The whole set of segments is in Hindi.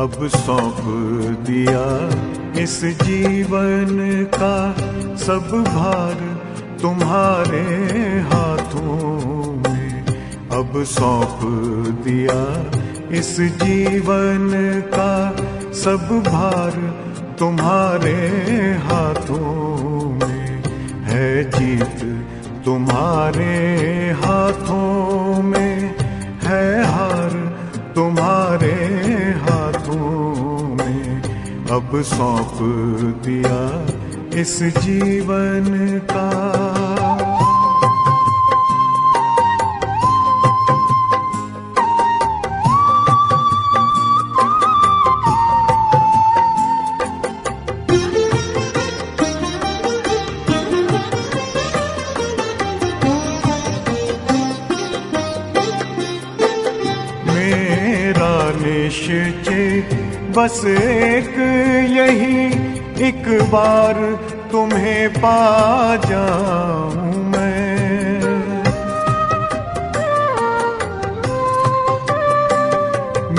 अब सौंप दिया इस जीवन का सब भार तुम्हारे हाथों में। अब सौंप दिया इस जीवन का सब भार तुम्हारे हाथों में। है जीत तुम्हारे हाथों में, है हार तुम्हारे हाथों में। अब सौंप दिया इस जीवन का। निश्चय बस एक यही, एक बार तुम्हें पा जाऊं मैं।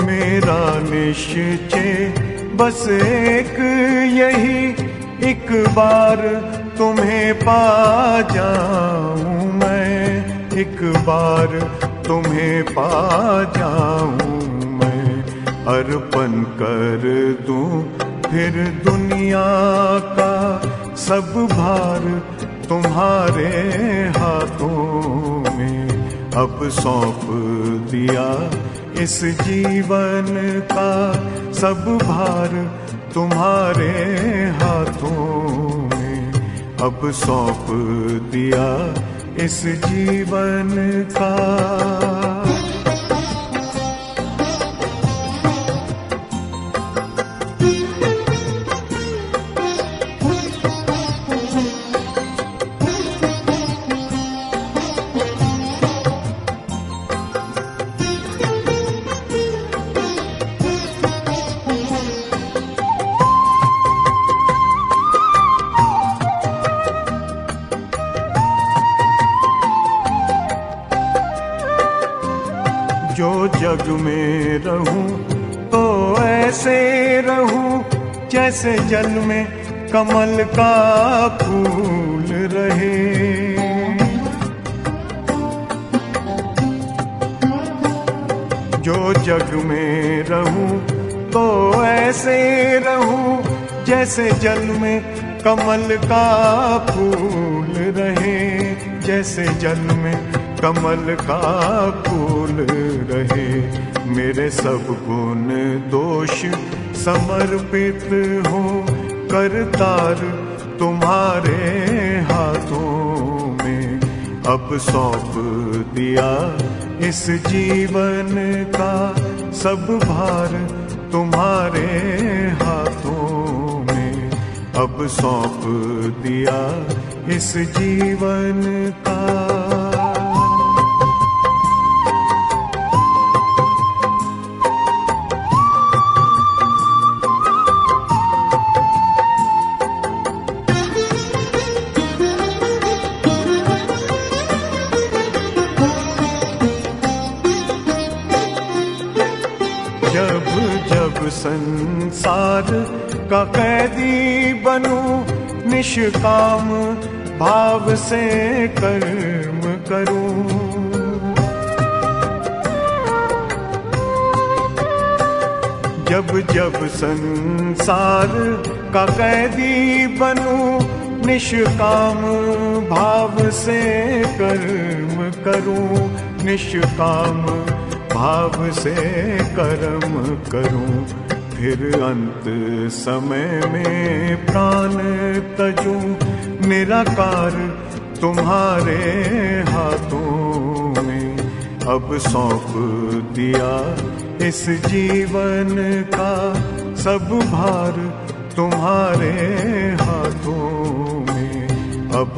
मेरा निश्चय बस एक यही, एक बार तुम्हें पा जाऊं मैं। एक बार तुम्हें पा जाऊं, अर्पण कर दूं फिर दुनिया का सब भार तुम्हारे हाथों में। अब सौंप दिया इस जीवन का सब भार तुम्हारे हाथों में। अब सौंप दिया इस जीवन का। जो जग में रहूं तो ऐसे रहूं जैसे जल में कमल का फूल रहे। जो जग में रहूं तो ऐसे रहूं जैसे जल में कमल का फूल रहे। जैसे जल में कमल का फूल रहे। मेरे सब गुण दोष समर्पित हो करतार तुम्हारे हाथों में। अब सौंप दिया इस जीवन का सब भार तुम्हारे हाथों में। अब सौंप दिया इस जीवन का। जब जब संसार का कैदी बनूं, निष्काम भाव से कर्म करूं। जब जब संसार का कैदी बनूं, निष्काम भाव से कर्म करूं। निष्काम भाव से कर्म करूं। फिर अंत समय में प्राण तजूं निराकार तुम्हारे हाथों में। अब सौंप दिया इस जीवन का सब भार तुम्हारे हाथों में। अब